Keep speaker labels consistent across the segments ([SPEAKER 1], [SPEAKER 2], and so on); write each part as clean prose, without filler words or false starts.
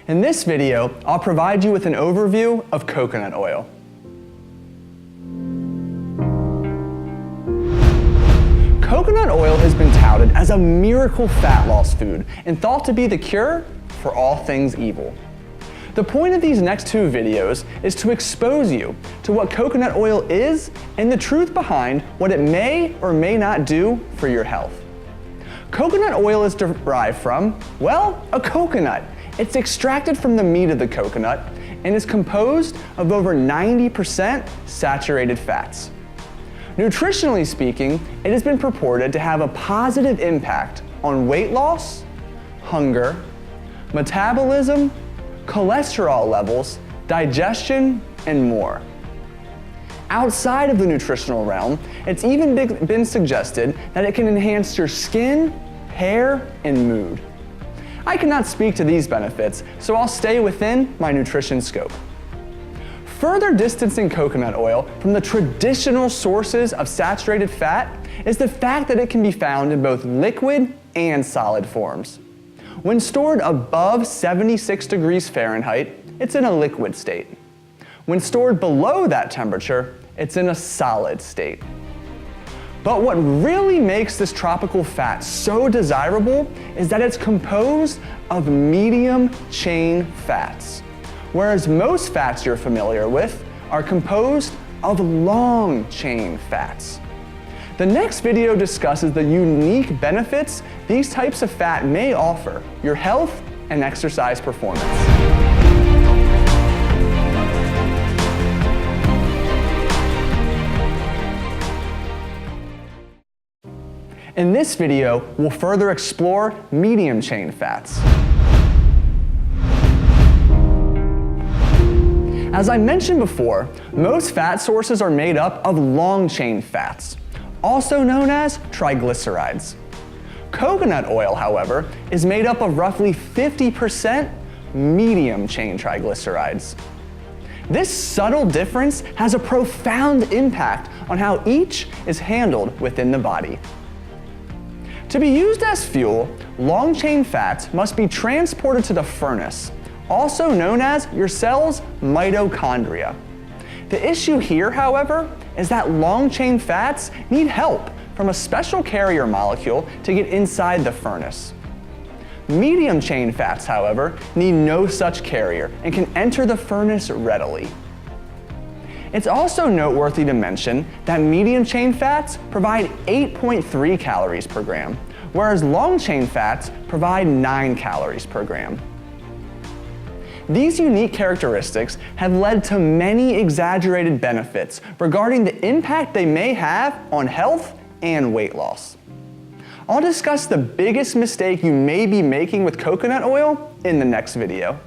[SPEAKER 1] In this video, I'll provide you with an overview of coconut oil. Coconut oil has been touted as a miracle fat loss food and thought to be the cure for all things evil. The point of these next two videos is to expose you to what coconut oil is and the truth behind what it may or may not do for your health. Coconut oil is derived from, well, a coconut. It's extracted from the meat of the coconut and is composed of over 90% saturated fats. Nutritionally speaking, it has been purported to have a positive impact on weight loss, hunger, metabolism, cholesterol levels, digestion, and more. Outside of the nutritional realm, it's even been suggested that it can enhance your skin, hair, and mood. I cannot speak to these benefits, so I'll stay within my nutrition scope. Further distancing coconut oil from the traditional sources of saturated fat is the fact that it can be found in both liquid and solid forms. When stored above 76 degrees Fahrenheit, it's in a liquid state. When stored below that temperature, it's in a solid state. But what really makes this tropical fat so desirable is that it's composed of medium chain fats, whereas most fats you're familiar with are composed of long chain fats. The next video discusses the unique benefits these types of fat may offer your health and exercise performance. In this video, we'll further explore medium chain fats. As I mentioned before, most fat sources are made up of long chain fats, also known as triglycerides. Coconut oil, however, is made up of roughly 50% medium chain triglycerides. This subtle difference has a profound impact on how each is handled within the body. To be used as fuel, long-chain fats must be transported to the furnace, also known as your cell's mitochondria. The issue here, however, is that long-chain fats need help from a special carrier molecule to get inside the furnace. Medium-chain fats, however, need no such carrier and can enter the furnace readily. It's also noteworthy to mention that medium-chain fats provide 8.3 calories per gram, whereas long-chain fats provide 9 calories per gram. These unique characteristics have led to many exaggerated benefits regarding the impact they may have on health and weight loss. I'll discuss the biggest mistake you may be making with coconut oil in the next video.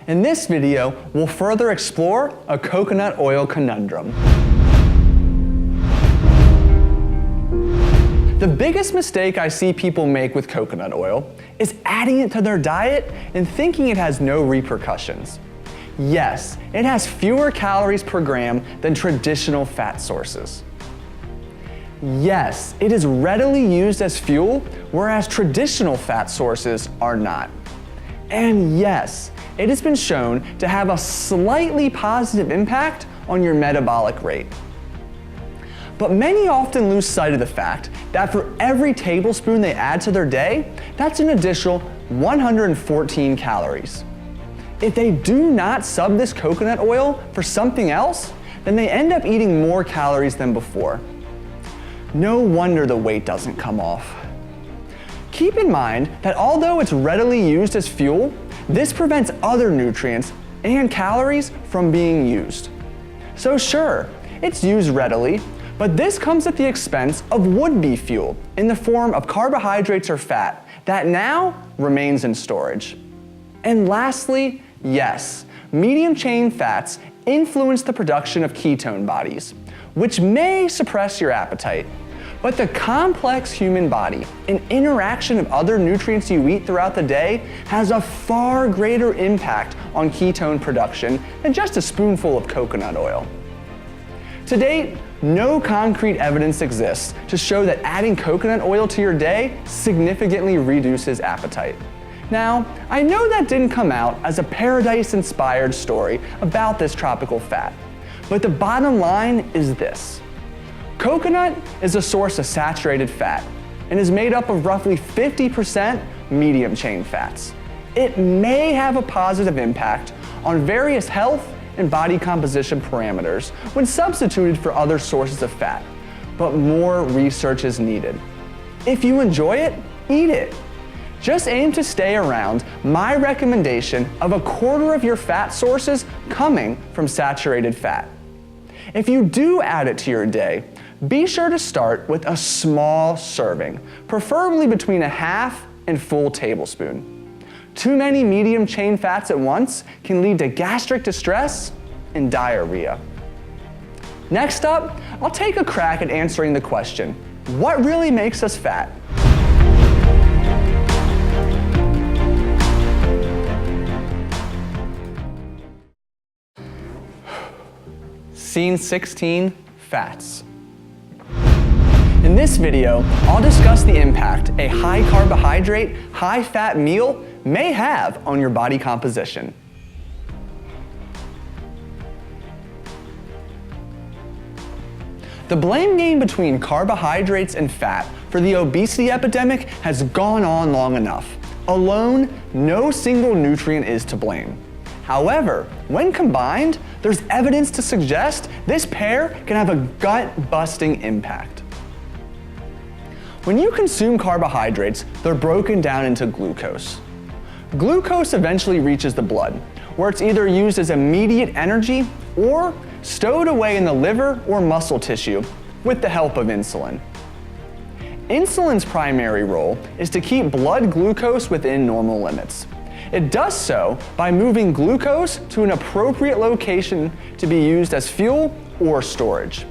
[SPEAKER 1] In this video, we'll further explore a coconut oil conundrum. The biggest mistake I see people make with coconut oil is adding it to their diet and thinking it has no repercussions. Yes, it has fewer calories per gram than traditional fat sources. Yes, it is readily used as fuel, whereas traditional fat sources are not. And yes, it has been shown to have a slightly positive impact on your metabolic rate. But many often lose sight of the fact that for every tablespoon they add to their day, that's an additional 114 calories. If they do not sub this coconut oil for something else, then they end up eating more calories than before. No wonder the weight doesn't come off. Keep in mind that although it's readily used as fuel, this prevents other nutrients and calories from being used. So sure, it's used readily, but this comes at the expense of would-be fuel in the form of carbohydrates or fat that now remains in storage. And lastly, yes, medium-chain fats influence the production of ketone bodies, which may suppress your appetite. But the complex human body and interaction of other nutrients you eat throughout the day has a far greater impact on ketone production than just a spoonful of coconut oil. To date, no concrete evidence exists to show that adding coconut oil to your day significantly reduces appetite. Now, I know that didn't come out as a Paradise-inspired story about this tropical fat, but the bottom line is this. Coconut is a source of saturated fat and is made up of roughly 50% medium chain fats. It may have a positive impact on various health and body composition parameters when substituted for other sources of fat, but more research is needed. If you enjoy it, eat it. Just aim to stay around my recommendation of a quarter of your fat sources coming from saturated fat. If you do add it to your day, be sure to start with a small serving, preferably between a half and full tablespoon. Too many medium chain fats at once can lead to gastric distress and diarrhea. Next up, I'll take a crack at answering the question, what really makes us fat? Scene 16, fats. In this video, I'll discuss the impact a high carbohydrate, high fat meal may have on your body composition. The blame game between carbohydrates and fat for the obesity epidemic has gone on long enough. Alone, no single nutrient is to blame. However, when combined, there's evidence to suggest this pair can have a gut-busting impact. When you consume carbohydrates, they're broken down into glucose. Glucose eventually reaches the blood, where it's either used as immediate energy or stowed away in the liver or muscle tissue with the help of insulin. Insulin's primary role is to keep blood glucose within normal limits. It does so by moving glucose to an appropriate location to be used as fuel or storage.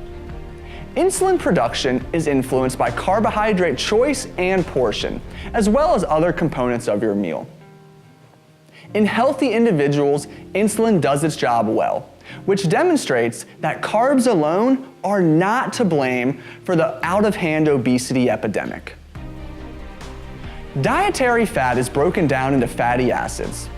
[SPEAKER 1] Insulin production is influenced by carbohydrate choice and portion, as well as other components of your meal. In healthy individuals, insulin does its job well, which demonstrates that carbs alone are not to blame for the out-of-hand obesity epidemic. Dietary fat is broken down into fatty acids.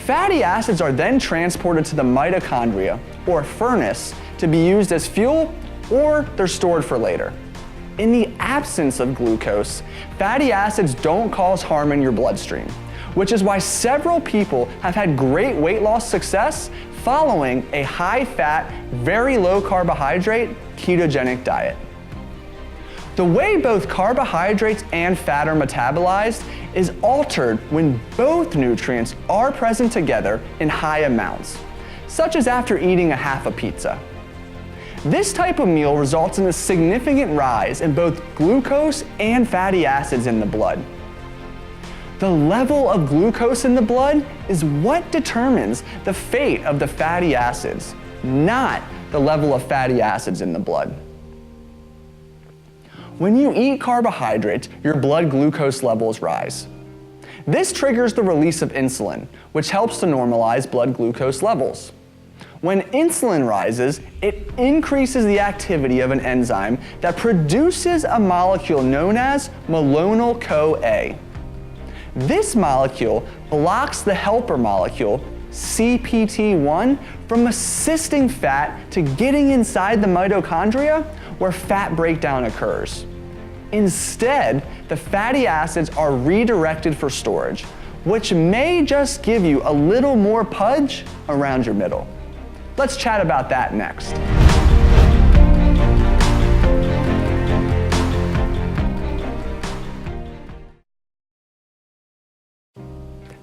[SPEAKER 1] Fatty acids are then transported to the mitochondria, or furnace, to be used as fuel, or they're stored for later. In the absence of glucose, fatty acids don't cause harm in your bloodstream, which is why several people have had great weight loss success following a high-fat, very low-carbohydrate, ketogenic diet. The way both carbohydrates and fat are metabolized is altered when both nutrients are present together in high amounts, such as after eating a half a pizza. This type of meal results in a significant rise in both glucose and fatty acids in the blood. The level of glucose in the blood is what determines the fate of the fatty acids, not the level of fatty acids in the blood. When you eat carbohydrates, your blood glucose levels rise. This triggers the release of insulin, which helps to normalize blood glucose levels. When insulin rises, it increases the activity of an enzyme that produces a molecule known as malonyl-CoA. This molecule blocks the helper molecule, CPT1, from assisting fat to getting inside the mitochondria where fat breakdown occurs. Instead, the fatty acids are redirected for storage, which may just give you a little more pudge around your middle. Let's chat about that next.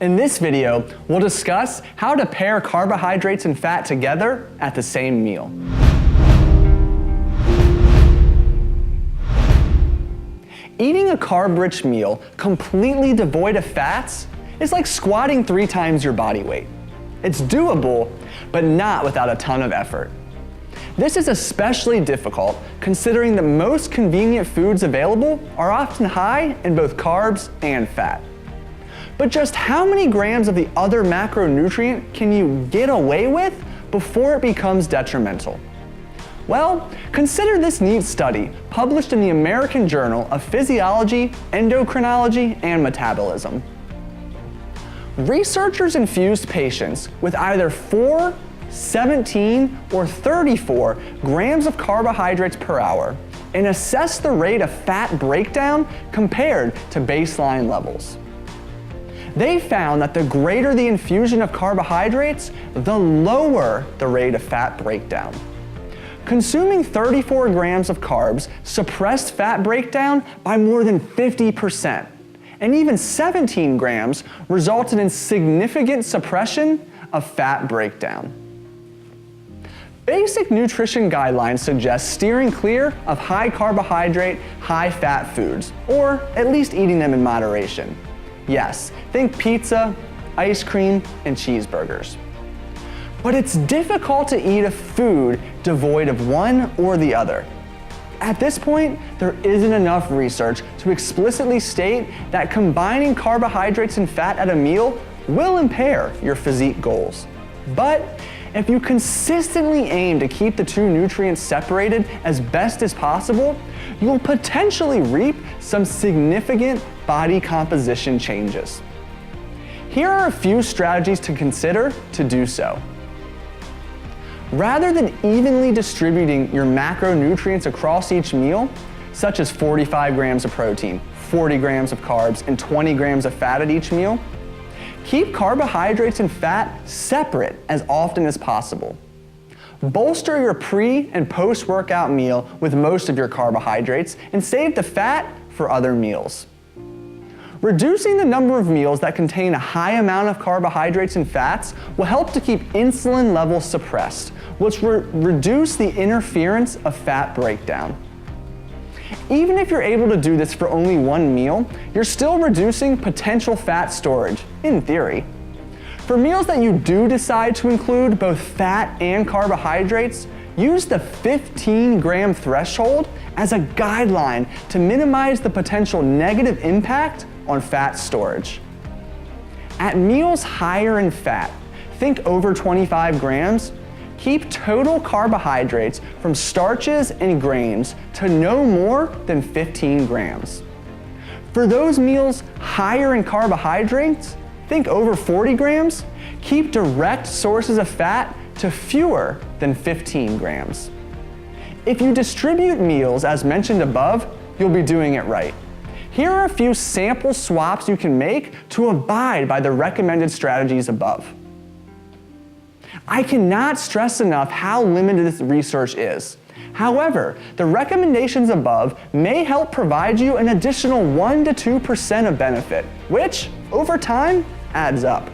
[SPEAKER 1] In this video, we'll discuss how to pair carbohydrates and fat together at the same meal. Eating a carb-rich meal completely devoid of fats is like squatting 3 times your body weight. It's doable, but not without a ton of effort. This is especially difficult considering the most convenient foods available are often high in both carbs and fat. But just how many grams of the other macronutrient can you get away with before it becomes detrimental? Well, consider this neat study published in the American Journal of Physiology, Endocrinology, and Metabolism. Researchers infused patients with either 4, 17, or 34 grams of carbohydrates per hour and assessed the rate of fat breakdown compared to baseline levels. They found that the greater the infusion of carbohydrates, the lower the rate of fat breakdown. Consuming 34 grams of carbs suppressed fat breakdown by more than 50%, and even 17 grams resulted in significant suppression of fat breakdown. Basic nutrition guidelines suggest steering clear of high carbohydrate, high fat foods, or at least eating them in moderation. Yes, think pizza, ice cream, and cheeseburgers. But it's difficult to eat a food devoid of one or the other. At this point, there isn't enough research to explicitly state that combining carbohydrates and fat at a meal will impair your physique goals. But if you consistently aim to keep the two nutrients separated as best as possible, you'll potentially reap some significant body composition changes. Here are a few strategies to consider to do so. Rather than evenly distributing your macronutrients across each meal, such as 45 grams of protein, 40 grams of carbs, and 20 grams of fat at each meal, keep carbohydrates and fat separate as often as possible. Bolster your pre- and post-workout meal with most of your carbohydrates and save the fat for other meals. Reducing the number of meals that contain a high amount of carbohydrates and fats will help to keep insulin levels suppressed, which will reduce the interference of fat breakdown. Even if you're able to do this for only one meal, you're still reducing potential fat storage, in theory. For meals that you do decide to include both fat and carbohydrates, use the 15-gram threshold as a guideline to minimize the potential negative impact on fat storage. At meals higher in fat, think over 25 grams, keep total carbohydrates from starches and grains to no more than 15 grams. For those meals higher in carbohydrates, think over 40 grams, keep direct sources of fat to fewer than 15 grams. If you distribute meals as mentioned above, you'll be doing it right. Here are a few sample swaps you can make to abide by the recommended strategies above. I cannot stress enough how limited this research is. However, the recommendations above may help provide you an additional 1 to 2% of benefit, which, over time, adds up.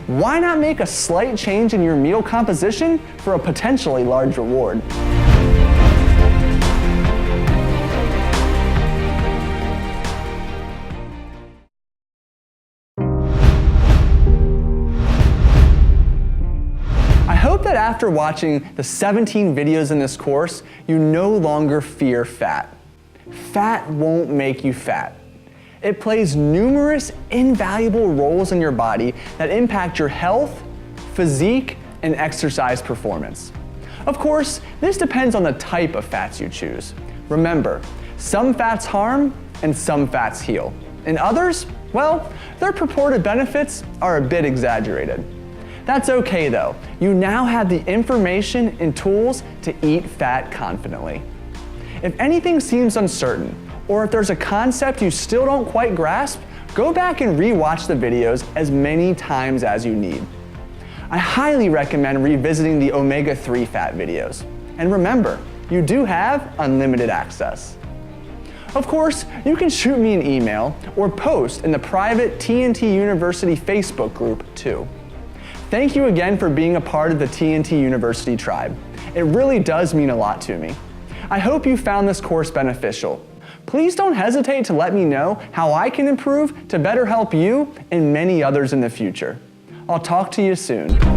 [SPEAKER 1] Why not make a slight change in your meal composition for a potentially large reward? I hope that after watching the 17 videos in this course, you no longer fear fat. Fat won't make you fat. It plays numerous invaluable roles in your body that impact your health, physique, and exercise performance. Of course, this depends on the type of fats you choose. Remember, some fats harm and some fats heal. And others, well, their purported benefits are a bit exaggerated. That's okay though. You now have the information and tools to eat fat confidently. If anything seems uncertain, or if there's a concept you still don't quite grasp, go back and re-watch the videos as many times as you need. I highly recommend revisiting the omega-3 fat videos. And remember, you do have unlimited access. Of course, you can shoot me an email or post in the private TNT University Facebook group too. Thank you again for being a part of the TNT University tribe. It really does mean a lot to me. I hope you found this course beneficial. Please don't hesitate to let me know how I can improve to better help you and many others in the future. I'll talk to you soon.